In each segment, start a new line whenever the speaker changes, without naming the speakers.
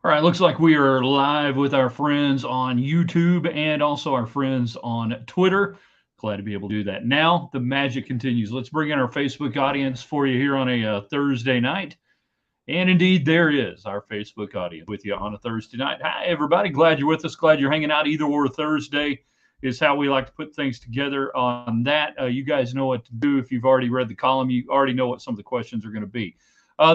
All right, looks like we are live with our friends on YouTube and also our friends on Twitter. Glad to be able to do that. Now the magic continues. Let's bring in our Facebook audience for you here on a Thursday night. And indeed, there is our Facebook audience with you on a Thursday night. Hi, everybody. Glad you're with us. Glad you're hanging out. Either or Thursday is how we like to put things together on that. You guys know what to do. If you've already read the column, you already know what some of the questions are going to be.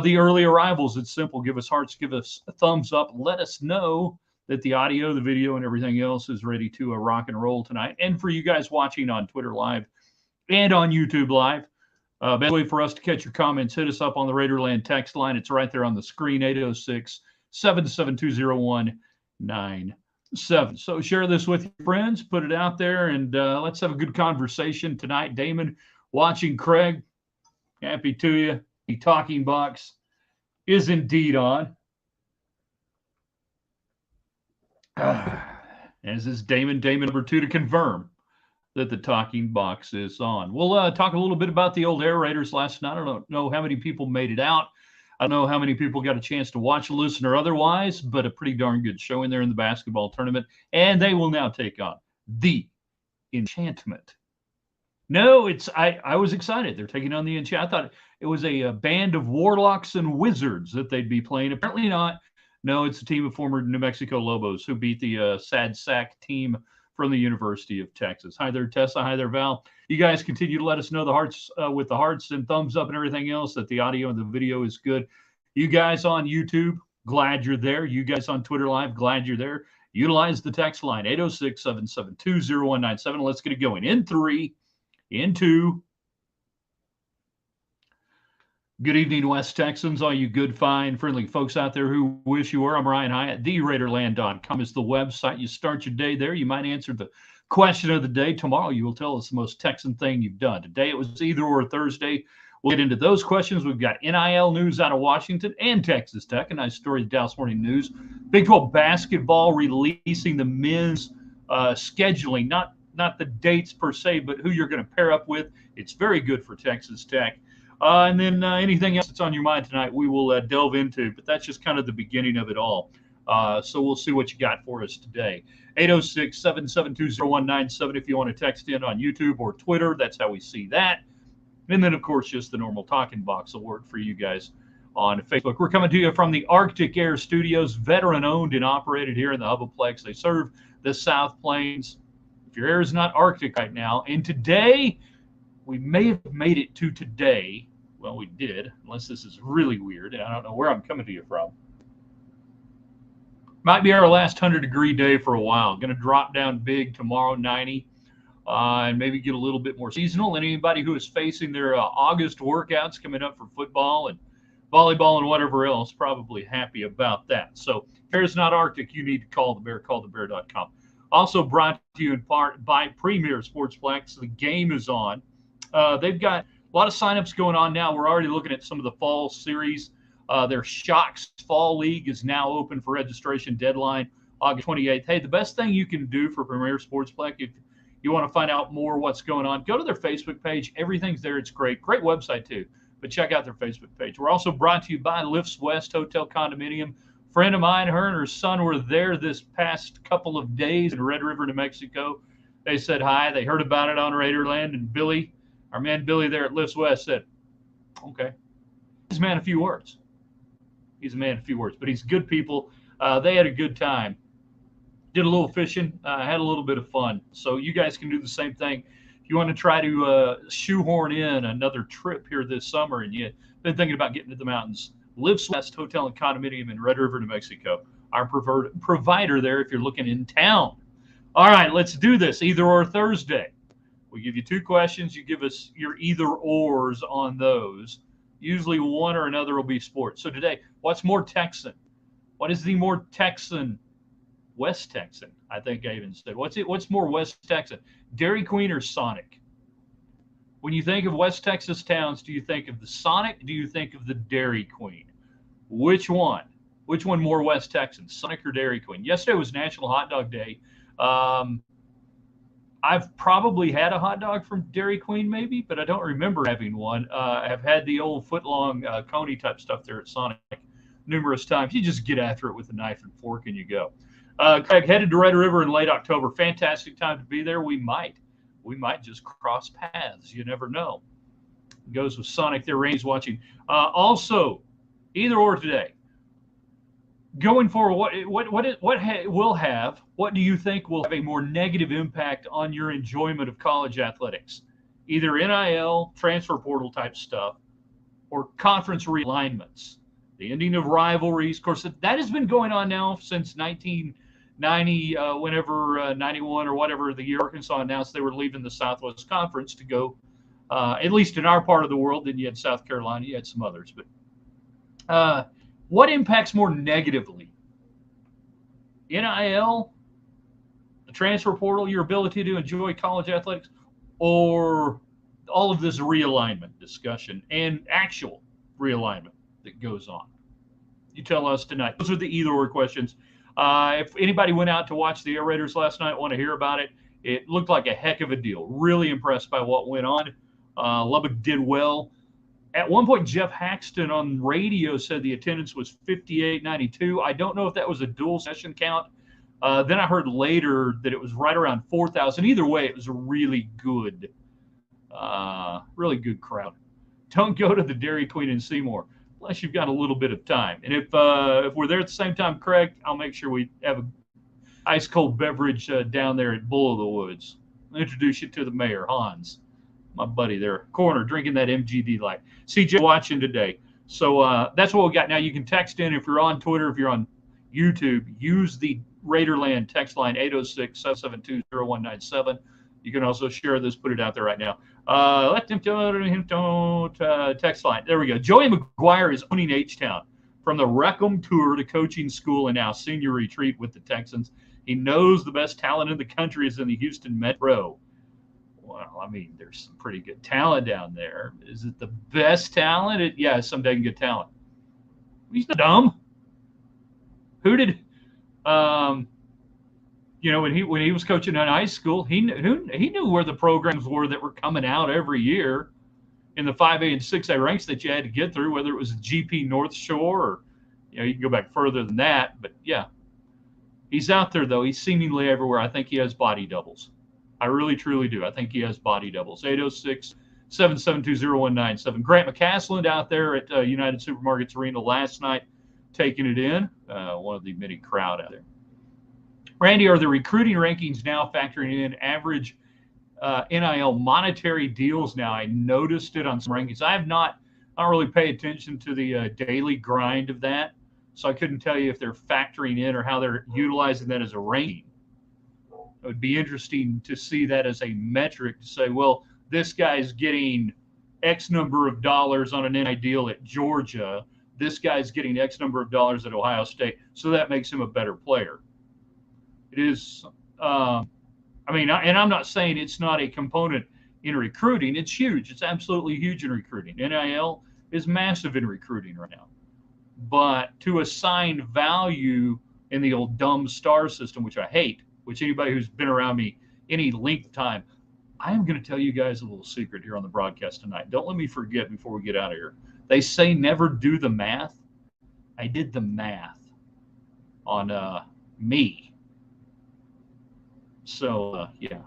The early arrivals, it's simple. Give us hearts, give us a thumbs up. Let us know that the audio, the video, and everything else is ready to rock and roll tonight. And for you guys watching on Twitter Live and on YouTube Live, best way for us to catch your comments, hit us up on the Raiderland text line. It's right there on the screen, 806-772-0197. So share this with your friends, put it out there, and let's have a good conversation tonight. Damon, watching Craig, happy to you. The talking box is indeed on. As is Damon number 2 to confirm that the talking box is on. We'll talk a little bit about the old Air Raiders last night. I don't know how many people made it out. I don't know how many people got a chance to watch, listen, or otherwise, but a pretty darn good show in there in the basketball tournament. And they will now take on the Enchantment. No, I was excited. They're taking on the Enchantment. I thought it was a band of warlocks and wizards that they'd be playing. Apparently not. No, it's a team of former New Mexico Lobos who beat the Sad Sack team from the University of Texas. Hi there, Tessa. Hi there, Val. You guys continue to let us know the hearts with the hearts and thumbs up and everything else, that the audio and the video is good. You guys on YouTube, glad you're there. You guys on Twitter Live, glad you're there. Utilize the text line, 806-772-0197. Let's get it going. In 3, in 2. Good evening, West Texans, all you good, fine, friendly folks out there who wish you were. I'm Ryan Hyatt. TheRaiderland.com is the website. You start your day there. You might answer the question of the day. Tomorrow you will tell us the most Texan thing you've done. Today it was either or Thursday. We'll get into those questions. We've got NIL news out of Washington and Texas Tech. A nice story, the Dallas Morning News. Big 12 basketball releasing the men's scheduling, not the dates per se, but who you're going to pair up with. It's very good for Texas Tech. And then anything else that's on your mind tonight, we will delve into. But that's just kind of the beginning of it all. So we'll see what you got for us today. 806-772-0197 if you want to text in on YouTube or Twitter. That's how we see that. And then, of course, just the normal talking box award for you guys on Facebook. We're coming to you from the Arctic Air Studios, veteran-owned and operated here in the Hubaplex. They serve the South Plains. If your air is not Arctic right now, and today, we may have made it to today. Well, we did, unless this is really weird, and I don't know where I'm coming to you from. Might be our last 100-degree day for a while. Going to drop down big tomorrow, 90, and maybe get a little bit more seasonal. And anybody who is facing their August workouts coming up for football and volleyball and whatever else, probably happy about that. So if air is not Arctic, you need to call the Bear, callthebear.com. Also brought to you in part by Premier Sportsplex. The game is on. They've got a lot of signups going on now. We're already looking at some of the fall series. Their Shocks Fall League is now open for registration, deadline August 28th. Hey, the best thing you can do for Premier Sportsplex, if you want to find out more what's going on, go to their Facebook page. Everything's there. It's great. Great website, too. But check out their Facebook page. We're also brought to you by Lifts West Hotel Condominium. Friend of mine, her and her son were there this past couple of days in Red River, New Mexico. They said hi. They heard about it on Raiderland, and Billy, our man Billy there at Lifts West, said, okay. He's a man of few words. He's a man of few words, but he's good people. They had a good time. Did a little fishing, had a little bit of fun. So you guys can do the same thing. If you want to try to shoehorn in another trip here this summer and you've been thinking about getting to the mountains, Lifts West Hotel and Condominium in Red River, New Mexico. Our provider there if you're looking in town. All right, let's do this. Either or Thursday. We give you 2 questions. You give us your either ors on those. Usually one or another will be sports. So today, what's more Texan? What is the more Texan? West Texan, I think I even said. What's more West Texan? Dairy Queen or Sonic? When you think of West Texas towns, do you think of the Sonic? Do you think of the Dairy Queen? Which one? Which one more West Texan, Sonic or Dairy Queen? Yesterday was National Hot Dog Day. I've probably had a hot dog from Dairy Queen maybe, but I don't remember having one. I've had the old foot-long coney type stuff there at Sonic. numerous times. You just get after it with a knife and fork and you go. Craig, headed to Red River in late October. Fantastic time to be there. We might just cross paths. You never know. Goes with Sonic there. Randy's watching. Also, either or today. Going forward, what do you think will have a more negative impact on your enjoyment of college athletics? Either NIL, transfer portal type stuff, or conference realignments, the ending of rivalries. Of course, that has been going on now since 1990, 91 or whatever the year Arkansas announced they were leaving the Southwest Conference to go, at least in our part of the world. Then you had South Carolina, you had some others. But what impacts more negatively? NIL, the transfer portal, your ability to enjoy college athletics, or all of this realignment discussion and actual realignment that goes on? You tell us tonight. Those are the either-or questions. If anybody went out to watch the Air Raiders last night, want to hear about it, it looked like a heck of a deal. Really impressed by what went on. Lubbock did well. At one point, Jeff Haxton on radio said the attendance was 5892. I don't know if that was a dual session count. Then I heard later that it was right around 4,000. Either way, it was a really good crowd. Don't go to the Dairy Queen in Seymour unless you've got a little bit of time. And if we're there at the same time, Craig, I'll make sure we have an ice cold beverage down there at Bull of the Woods. I'll introduce you to the mayor, Hans, my buddy there, corner, drinking that MGD Light. CJ watching today. So that's what we got. Now you can text in if you're on Twitter, if you're on YouTube, use the Raiderland text line 806-772-0197. You can also share this, put it out there right now. Let them text line. There we go. Joey McGuire is owning H-Town from the Reckham tour to coaching school and now senior retreat with the Texans. He knows the best talent in the country is in the Houston Metro. Well, I mean, there's some pretty good talent down there. Is it the best talent? Yeah, some dang good talent. He's not dumb. Who did, when he was coaching in high school, he knew where the programs were that were coming out every year in the 5A and 6A ranks that you had to get through, whether it was GP North Shore or, you can go back further than that. But yeah, he's out there though. He's seemingly everywhere. I think he has body doubles. I really, truly do. I think he has body doubles. 806-772-0197. Grant McCasland out there at United Supermarkets Arena last night, taking it in. One of the many crowd out there. Randy, are the recruiting rankings now factoring in average NIL monetary deals now? I noticed it on some rankings. I don't really pay attention to the daily grind of that, so I couldn't tell you if they're factoring in or how they're utilizing that as a ranking. It would be interesting to see that as a metric to say, well, this guy's getting X number of dollars on an NIL deal at Georgia. This guy's getting X number of dollars at Ohio State, so that makes him a better player. It is, and I'm not saying it's not a component in recruiting. It's huge. It's absolutely huge in recruiting. NIL is massive in recruiting right now. But to assign value in the old dumb star system, which I hate, which anybody who's been around me any length of time, I am going to tell you guys a little secret here on the broadcast tonight. Don't let me forget before we get out of here. They say never do the math. I did the math on me. So, yeah,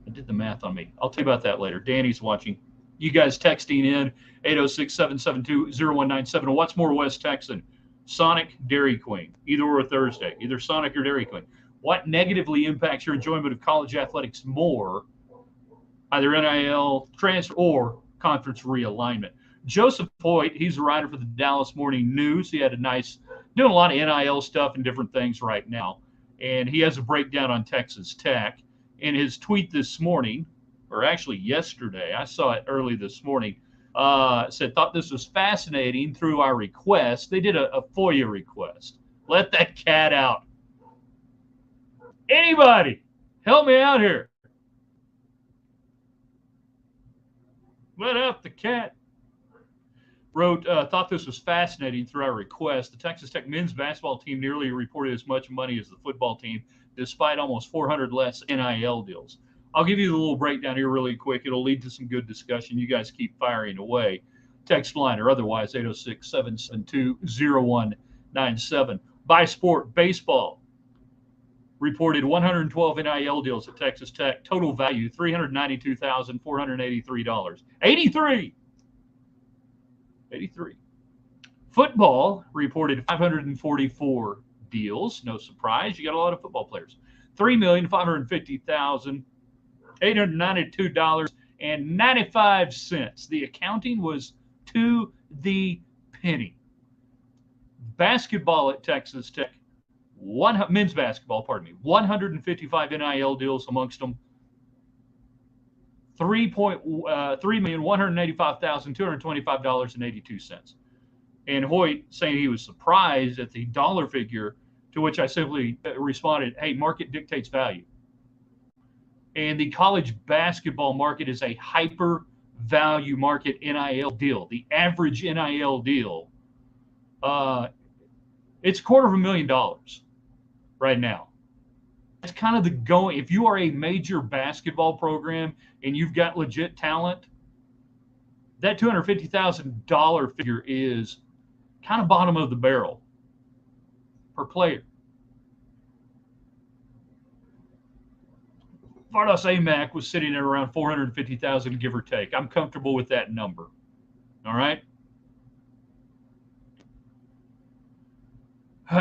I did the math on me. I'll tell you about that later. Danny's watching. You guys texting in 806-772-0197. What's more West Texan? Sonic, Dairy Queen, either or Thursday, either Sonic or Dairy Queen. What negatively impacts your enjoyment of college athletics more, either NIL, transfer, or conference realignment? Joseph Hoyt, he's a writer for the Dallas Morning News. He had doing a lot of NIL stuff and different things right now. And he has a breakdown on Texas Tech. In his tweet this morning, or actually yesterday, I saw it early this morning, said, thought this was fascinating through our request. They did a FOIA request. Let that cat out. Anybody, help me out here. Let out the cat. Wrote, thought this was fascinating through our request. The Texas Tech men's basketball team nearly reported as much money as the football team, despite almost 400 less NIL deals. I'll give you the little breakdown here really quick. It'll lead to some good discussion. You guys keep firing away. Text line or otherwise, 806-772-0197. 97. By sport, baseball reported 112 NIL deals at Texas Tech. Total value $392,483. 83. Football reported 544 deals. No surprise. You got a lot of football players. $3,550,892.95. The accounting was to the penny. Basketball at Texas Tech, men's basketball, 155 NIL deals amongst them. $3,185,225.82. And Hoyt saying he was surprised at the dollar figure, to which I simply responded, hey, market dictates value. And the college basketball market is a hyper value market NIL deal. The average NIL deal, it's $250,000 right now. It's kind of the going. If you are a major basketball program and you've got legit talent, that $250,000 figure is kind of bottom of the barrel per player. Vardos AMAC was sitting at around 450,000, give or take. I'm comfortable with that number. All right.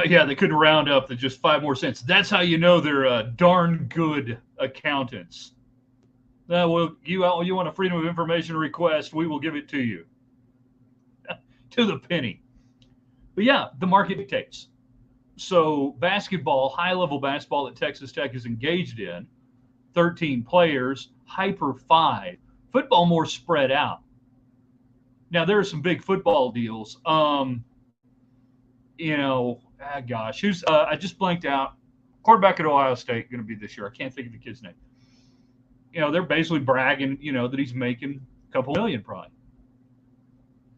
Yeah, they couldn't round up to just 5 more cents. That's how you know they're darn good accountants. Well, you want a freedom of information request, we will give it to you. To the penny. But yeah, the market dictates. So basketball, high-level basketball that Texas Tech is engaged in, 13 players, hyper 5. Football more spread out. Now, there are some big football deals. Who's I just blanked out. Quarterback at Ohio State going to be this year. I can't think of the kid's name. They're basically bragging, that he's making a couple million probably.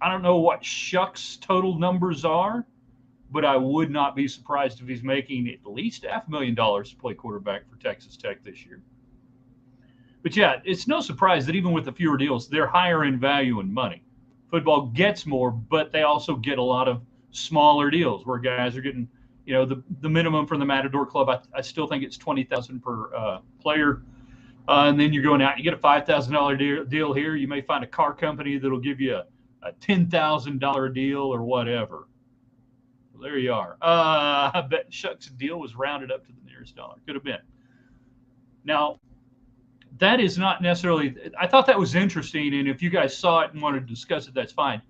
I don't know what Shuck's total numbers are, but I would not be surprised if he's making at least $500,000 to play quarterback for Texas Tech this year. But yeah, it's no surprise that even with the fewer deals, they're higher in value and money. Football gets more, but they also get a lot of smaller deals where guys are getting, the minimum from the Matador Club. I still think it's $20,000 per player. And then you're going out, you get a $5,000 deal here. You may find a car company that'll give you a $10,000 deal or whatever. Well, there you are. I bet Shuck's deal was rounded up to the nearest dollar. Could have been. Now, that is not necessarily, I thought that was interesting. And if you guys saw it and want to discuss it, that's fine.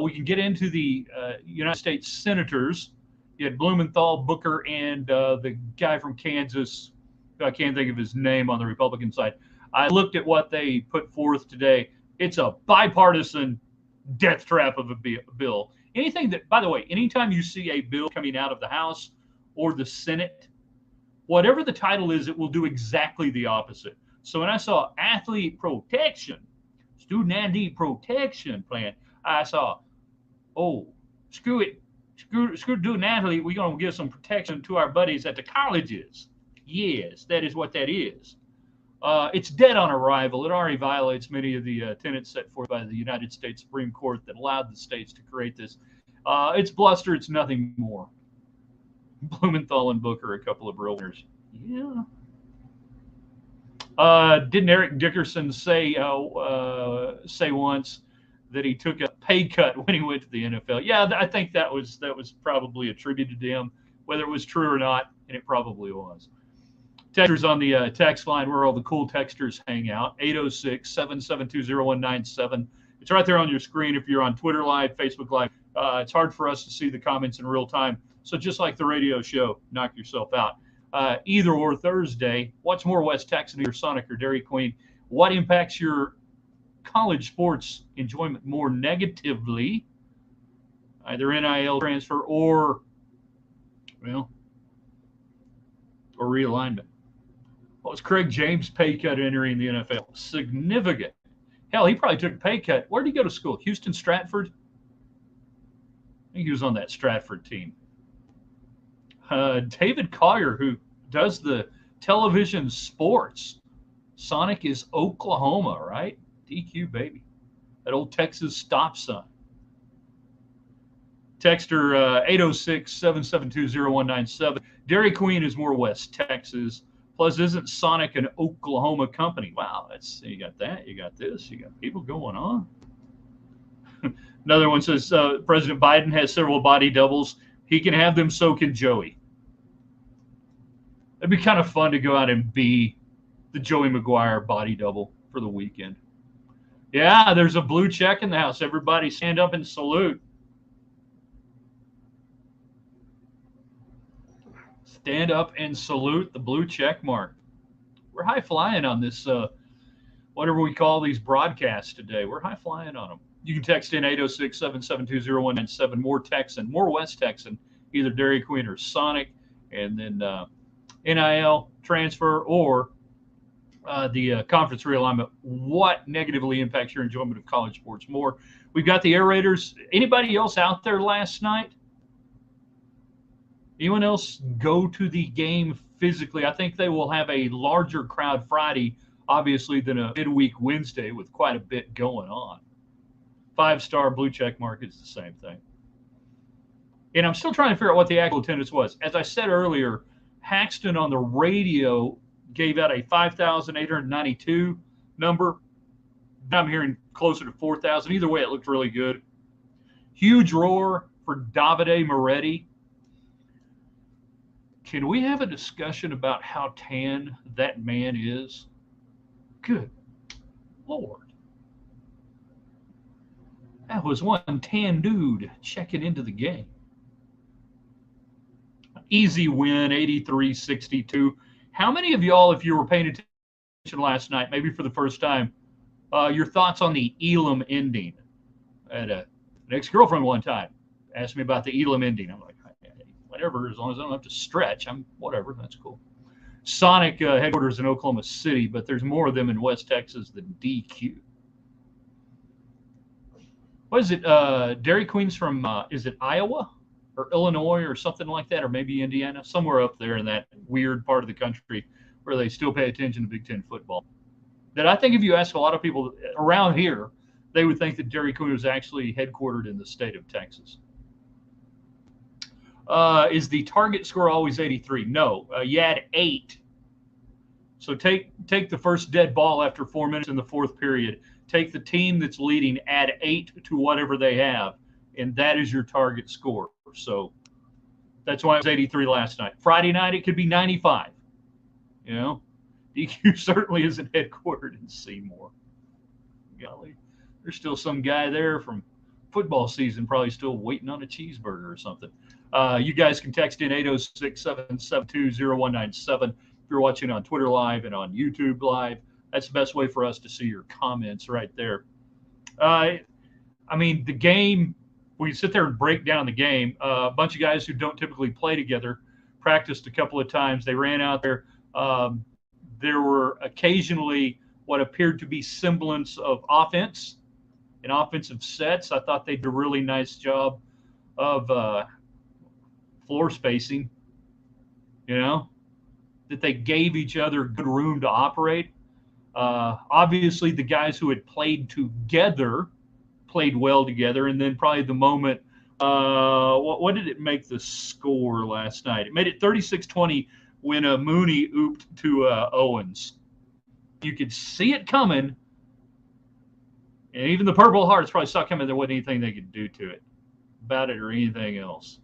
We can get into the United States senators. You had Blumenthal, Booker, and the guy from Kansas. I can't think of his name on the Republican side. I looked at what they put forth today. It's a bipartisan death trap of a bill. Anything that, by the way, anytime you see a bill coming out of the House or the Senate, whatever the title is, it will do exactly the opposite. So when I saw athlete protection, student athlete protection plan, I saw, screw it. Screw student athlete. We're going to give some protection to our buddies at the colleges. Yes, that is what that is. It's dead on arrival. It already violates many of the tenets set forth by the United States Supreme Court that allowed the states to create this. It's bluster. It's nothing more. Blumenthal and Booker, a couple of real winners. Yeah. Didn't Eric Dickerson say once that he took a pay cut when he went to the NFL? Yeah, I think that was probably attributed to him, whether it was true or not, and it probably was. Texters on the text line where all the cool texters hang out, 806-772-0197. It's right there on your screen if you're on Twitter Live, Facebook Live. It's hard for us to see the comments in real time. So just like the radio show, knock yourself out. Either or Thursday, what's more West Texan, your Sonic or Dairy Queen? What impacts your college sports enjoyment more negatively? Either NIL transfer or realignment. What was Craig James' pay cut entering the NFL? Significant. Hell, he probably took a pay cut. Where did he go to school? Houston, Stratford? I think he was on that Stratford team. David Collier, who does the television sports. Sonic is Oklahoma, right? DQ, baby. That old Texas stop sign. Texter 806-772-0197. Dairy Queen is more West Texas. Plus, isn't Sonic an Oklahoma company? Wow, you got that. You got this. You got people going on. Another one says President Biden has several body doubles. He can have them, so can Joey. It'd be kind of fun to go out and be the Joey Maguire body double for the weekend. Yeah, there's a blue check in the house. Everybody stand up and salute. Stand up and salute the blue check mark. We're high flying on this, whatever we call these broadcasts today. We're high flying on them. You can text in 806-772-0197. More Texan, more West Texan, either Dairy Queen or Sonic, and then NIL transfer or the conference realignment. What negatively impacts your enjoyment of college sports more? We've got the Air Raiders. Anybody else out there last night? Anyone else go to the game physically? I think they will have a larger crowd Friday, obviously, than a midweek Wednesday with quite a bit going on. 5-star blue check mark is the same thing. And I'm still trying to figure out what the actual attendance was. As I said earlier, Haxton on the radio gave out a 5,892 number. I'm hearing closer to 4,000. Either way, it looked really good. Huge roar for Davide Moretti. Can we have a discussion about how tan that man is? Good Lord. That was one tan dude checking into the game. Easy win, 83-62. How many of y'all, if you were paying attention last night, maybe for the first time, your thoughts on the Elam ending? I had an ex-girlfriend one time asked me about the Elam ending. I'm like, whatever, as long as I don't have to stretch, whatever, that's cool. Sonic headquarters in Oklahoma City, but there's more of them in West Texas than DQ. What is it? Dairy Queen's from, is it Iowa or Illinois or something like that, or maybe Indiana, somewhere up there in that weird part of the country where they still pay attention to Big Ten football. That I think if you ask a lot of people around here, they would think that Dairy Queen was actually headquartered in the state of Texas. Is the target score always 83? No, you had 8. So take the first dead ball after 4 minutes in the fourth period. Take the team that's leading, add 8 to whatever they have, and that is your target score. So that's why it was 83 last night. Friday night, it could be 95. You know, DQ certainly isn't headquartered in Seymour. Golly, there's still some guy there from football season probably still waiting on a cheeseburger or something. You guys can text in 806-772-0197 if you're watching on Twitter Live and on YouTube Live. That's the best way for us to see your comments right there. I mean, the game, we sit there and break down the game. A bunch of guys who don't typically play together practiced a couple of times. They ran out there. There were occasionally what appeared to be semblance of offense and offensive sets. I thought they did a really nice job of floor spacing, you know, that they gave each other good room to operate. Obviously, the guys who had played together played well together. And then probably the moment, what did it make the score last night? It made it 36-20 when Mooney ooped to Owens. You could see it coming. And even the Purple Hearts probably saw coming. There wasn't anything they could do to it about it or anything else.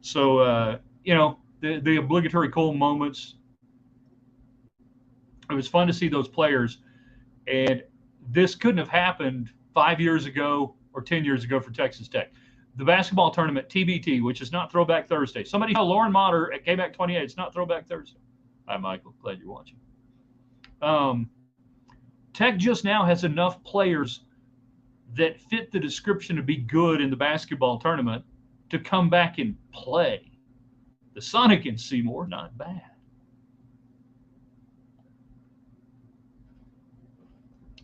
So, you know, the obligatory cool moments. It was fun to see those players. And this couldn't have happened 5 years ago or 10 years ago for Texas Tech. The basketball tournament, TBT, which is not Throwback Thursday. Somebody tell Lauren Motter at KBAC 28, it's not Throwback Thursday. Hi, Michael. Glad you're watching. Tech just now has enough players that fit the description to be good in the basketball tournament to come back and play. The Sonic and Seymour, not bad.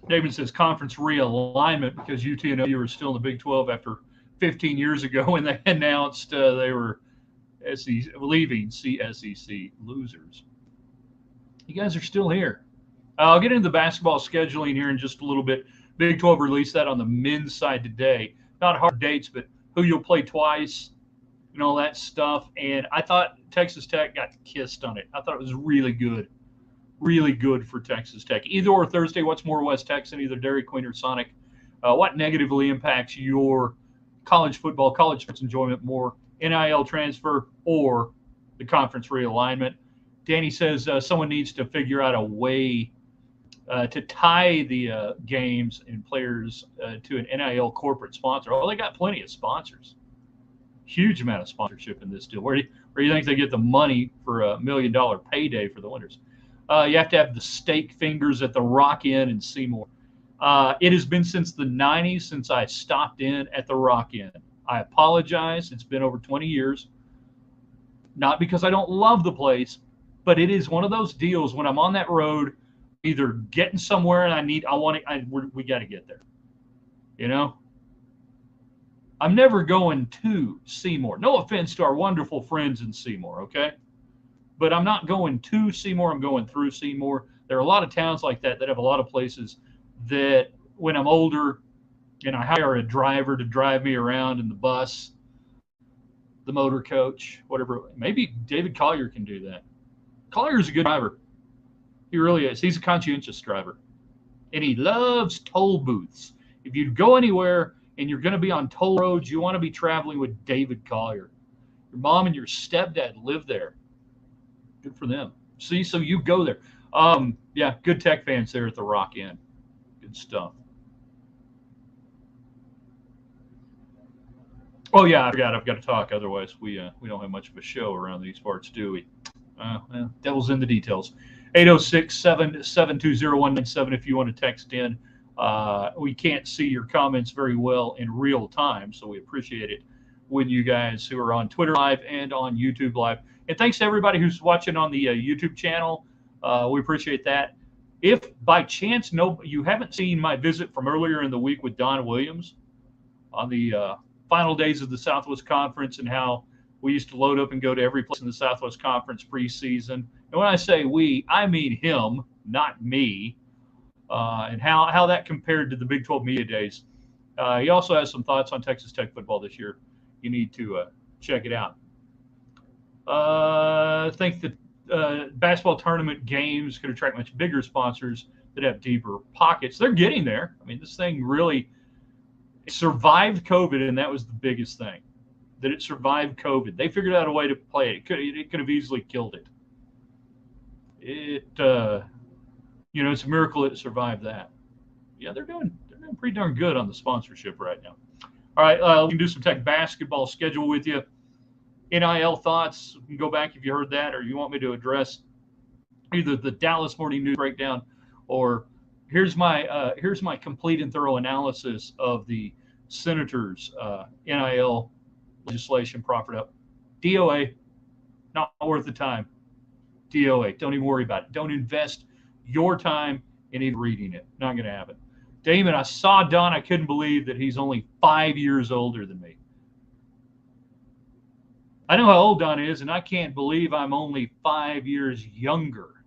David says conference realignment because UT and OU are still in the Big 12 after 15 years ago when they announced they were leaving CSEC losers. You guys are still here. I'll get into the basketball scheduling here in just a little bit. Big 12 released that on the men's side today. Not hard dates, but who you'll play twice, and all that stuff. And I thought Texas Tech got kissed on it. I thought it was really good for Texas Tech. Either or Thursday, what's more West Texan, either Dairy Queen or Sonic? What negatively impacts your college football, college sports enjoyment more, NIL transfer or the conference realignment? Danny says someone needs to figure out a way to tie the games and players to an NIL corporate sponsor. Oh, they got plenty of sponsors. Huge amount of sponsorship in this deal. Where do you think they get the money for $1 million payday for the winners? You have to have the steak fingers at the Rock Inn in Seymour. It has been since the 90s since I stopped in at the Rock Inn. I apologize. It's been over 20 years. Not because I don't love the place, but it is one of those deals when I'm on that road, either getting somewhere and we got to get there. You know? I'm never going to Seymour. No offense to our wonderful friends in Seymour, okay? But I'm not going to Seymour. I'm going through Seymour. There are a lot of towns like that have a lot of places that when I'm older and I hire a driver to drive me around in the bus, the motor coach, whatever. Maybe David Collier can do that. Collier's a good driver. He really is. He's a conscientious driver. And he loves toll booths. If you go anywhere and you're going to be on toll roads, you want to be traveling with David Collier. Your mom and your stepdad live there. Good for them. See, so you go there. Yeah, good Tech fans there at the Rock Inn. Good stuff. Oh, yeah, I forgot. I've got to talk. Otherwise, we don't have much of a show around these parts, do we? Well, devil's in the details. 806-720-197 if you want to text in. We can't see your comments very well in real time, so we appreciate it when you guys who are on Twitter Live and on YouTube Live. And thanks to everybody who's watching on the YouTube channel. We appreciate that. If by chance you haven't seen my visit from earlier in the week with Don Williams on the final days of the Southwest Conference and how we used to load up and go to every place in the Southwest Conference preseason. And when I say we, I mean him, not me. And how that compared to the Big 12 media days. He also has some thoughts on Texas Tech football this year. You need to check it out. I think that basketball tournament games could attract much bigger sponsors that have deeper pockets. They're getting there. I mean, this thing really survived COVID, and that was the biggest thing, that it survived COVID. They figured out a way to play it. It could have easily killed it. It's a miracle it survived that. Yeah, they're doing pretty darn good on the sponsorship right now. All right, we can do some Tech basketball schedule with you. NIL thoughts. You can go back if you heard that, or you want me to address either the Dallas Morning News breakdown, or here's my complete and thorough analysis of the Senators' NIL legislation proffered up. DOA, not worth the time. DOA, don't even worry about it. Don't invest your time in even reading it. Not going to happen. Damon, I saw Don. I couldn't believe that he's only 5 years older than me. I know how old Don is, and I can't believe I'm only 5 years younger.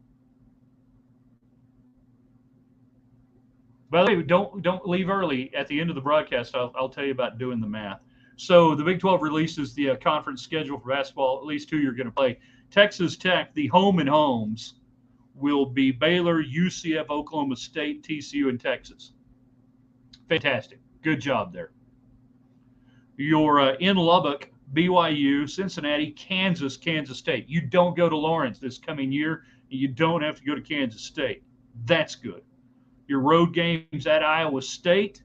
By the way, don't leave early. At the end of the broadcast, I'll tell you about doing the math. So the Big 12 releases the conference schedule for basketball. At least two you're going to play. Texas Tech, the home and homes, will be Baylor, UCF, Oklahoma State, TCU, and Texas. Fantastic. Good job there. You're in Lubbock, BYU, Cincinnati, Kansas, Kansas State. You don't go to Lawrence this coming year. You don't have to go to Kansas State. That's good. Your road games at Iowa State,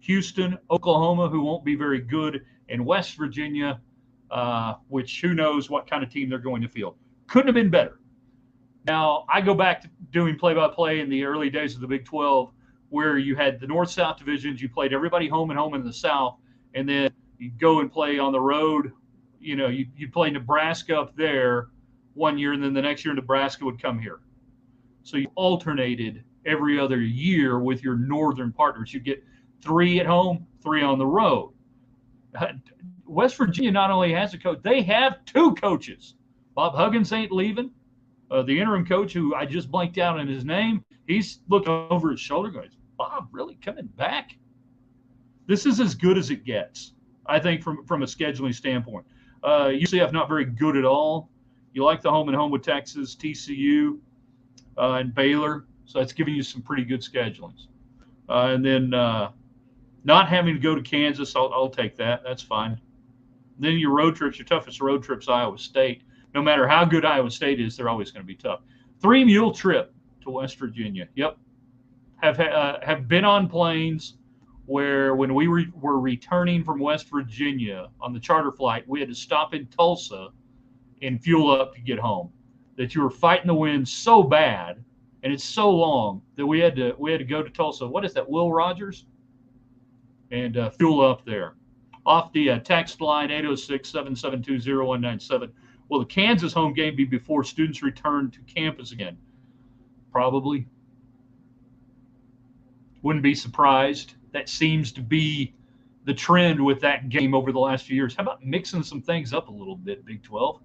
Houston, Oklahoma, who won't be very good, and West Virginia, which who knows what kind of team they're going to field. Couldn't have been better. Now, I go back to doing play-by-play in the early days of the Big 12, where you had the North-South divisions. You played everybody home and home in the South, and then you go and play on the road. You know, you play Nebraska up there one year, and then the next year Nebraska would come here. So you alternated every other year with your northern partners. You get 3 at home, 3 on the road. West Virginia not only has a coach, they have 2 coaches. Bob Huggins ain't leaving. The interim coach, who I just blanked out on his name, he's looking over his shoulder going, Bob really coming back? This is as good as it gets. I think from a scheduling standpoint. UCF not very good at all. You like the home and home with Texas, TCU, and Baylor, so that's giving you some pretty good schedulings. And then not having to go to Kansas, I'll take that. That's fine. Then your road trips, your toughest road trips, Iowa State. No matter how good Iowa State is, they're always going to be tough. 3-mule trip to West Virginia. Yep. Have been on planes where when we were returning from West Virginia on the charter flight, we had to stop in Tulsa and fuel up to get home. That you were fighting the wind so bad, and it's so long that we had to go to Tulsa. What is that, Will Rogers? And fuel up there. Off the text line 806-772-0197. Will the Kansas home game be before students return to campus again? Probably. Wouldn't be surprised. That seems to be the trend with that game over the last few years. How about mixing some things up a little bit, Big 12?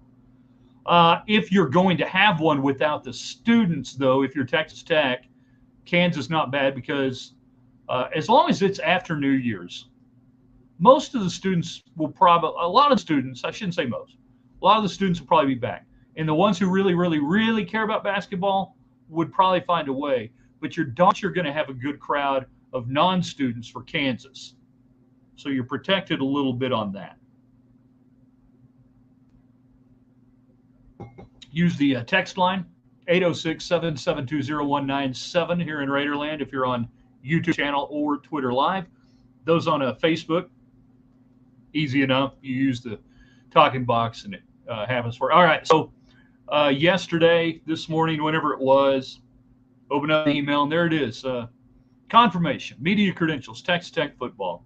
If you're going to have one without the students, though, if you're Texas Tech, Kansas not bad because as long as it's after New Year's, most of the students will probably, a lot of students, I shouldn't say most, a lot of the students will probably be back. And the ones who really, really, really care about basketball would probably find a way. But you're going to have a good crowd of non-students for Kansas. So you're protected a little bit on that. Use the text line, 806-772-0197 here in Raiderland if you're on YouTube channel or Twitter Live. Those on Facebook, easy enough. You use the talking box and it happens for. All right, so yesterday, this morning, whenever it was, open up the email, and there it is. Confirmation, media credentials, Texas Tech football.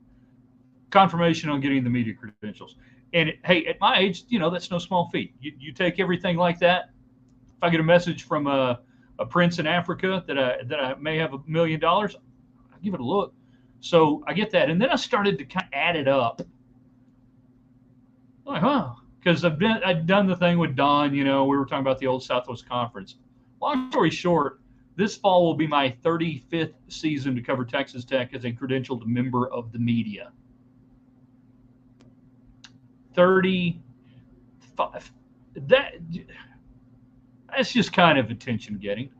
Confirmation on getting the media credentials. And, hey, at my age, that's no small feat. You take everything like that. If I get a message from a prince in Africa that I may have $1 million, I'll give it a look. So I get that. And then I started to kind of add it up. I'm like, because I'd done the thing with Don, we were talking about the old Southwest Conference. Long story short, this fall will be my 35th season to cover Texas Tech as a credentialed member of the media. 35. That's just kind of attention getting.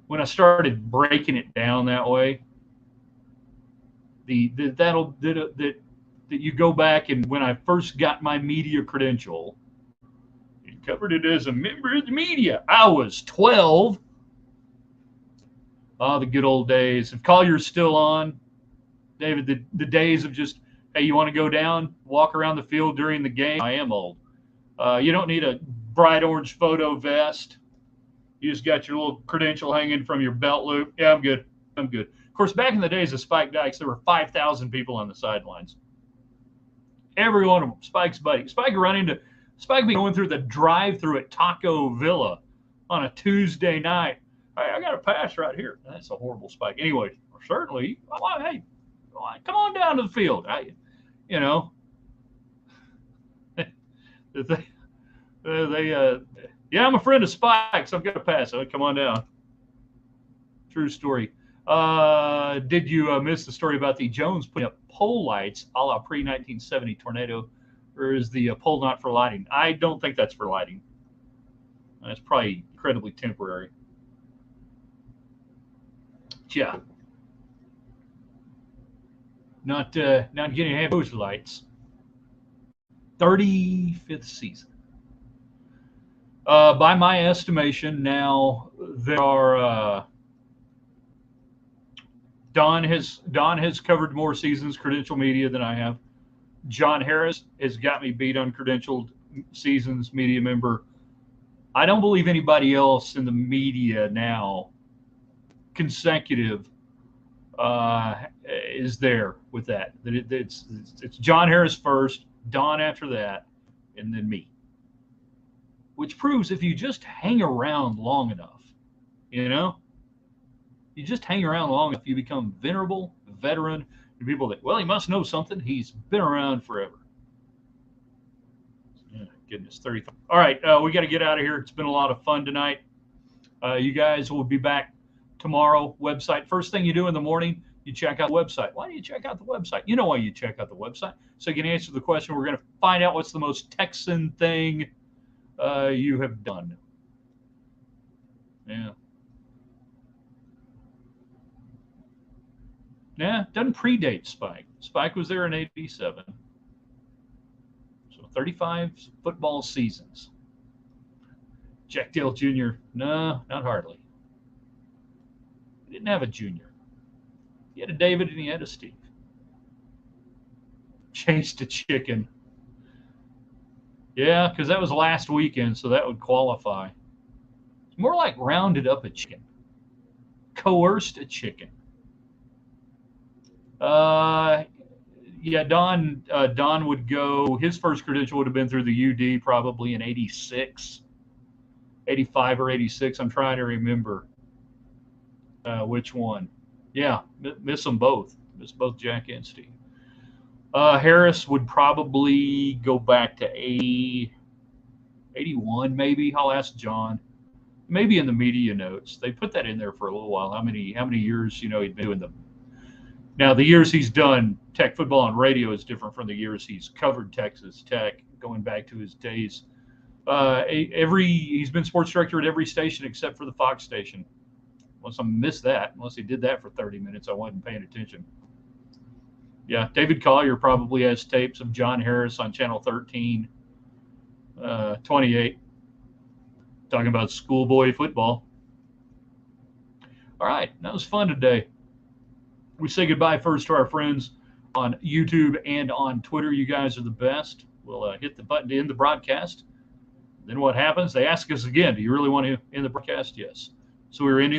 When I started breaking it down that way, that you go back and when I first got my media credential, and covered it as a member of the media, I was 12. Oh, the good old days. If Collier's still on, David, the days of just, hey, you want to go down, walk around the field during the game? I am old. You don't need a bright orange photo vest. You just got your little credential hanging from your belt loop. Yeah, I'm good. Of course, back in the days of Spike Dykes, there were 5,000 people on the sidelines. Every one of them, Spike's buddy. Spike be going through the drive-through at Taco Villa on a Tuesday night. Hey, I got a pass right here. That's a horrible Spike. Anyway, certainly, hey, come on down to the field. Yeah, I'm a friend of Spike's. I've got a pass. So come on down. True story. Did you miss the story about the Jones putting up pole lights a la pre-1970 tornado, or is the pole not for lighting? I don't think that's for lighting. It's probably incredibly temporary. Yeah. Not getting half those lights. 35th season. By my estimation, now there are. Don has covered more seasons credential media than I have. John Harris has got me beat on credentialed seasons media member. I don't believe anybody else in the media now consecutive is there with that. It's John Harris first, Don after that, and then me. Which proves if you just hang around long enough, you just hang around long enough, you become venerable, veteran, and people that, well, he must know something. He's been around forever. Yeah, goodness, 35. All right, we got to get out of here. It's been a lot of fun tonight. You guys will be back tomorrow. Website. First thing you do in the morning, You check out the website. Why do you check out the website? You know why you check out the website. So you can answer the question. We're going to find out what's the most Texan thing you have done. Yeah. Yeah, doesn't predate Spike. Spike was there in 87. So 35 football seasons. Jack Dale Jr., no, not hardly. He didn't have a junior. He had a David and he had a Steve. Chased a chicken. Yeah, because that was last weekend, so that would qualify. It's more like rounded up a chicken. Coerced a chicken. Yeah, Don would go. His first credential would have been through the UD, probably in 86, 85 or 86. I'm trying to remember which one. Yeah, miss them both. Miss both Jack and Steve. Harris would probably go back to 81, maybe. I'll ask John. Maybe in the media notes. They put that in there for a little while. How many years, he'd been doing them. Now, the years he's done Tech football on radio is different from the years he's covered Texas Tech, going back to his days. He's been sports director at every station except for the Fox station. Unless I missed that, unless he did that for 30 minutes, I wasn't paying attention. Yeah, David Collier probably has tapes of John Harris on Channel 13, 28, talking about schoolboy football. All right, that was fun today. We say goodbye first to our friends on YouTube and on Twitter. You guys are the best. We'll hit the button to end the broadcast. Then what happens? They ask us again, do you really want to end the broadcast? Yes. So we're ending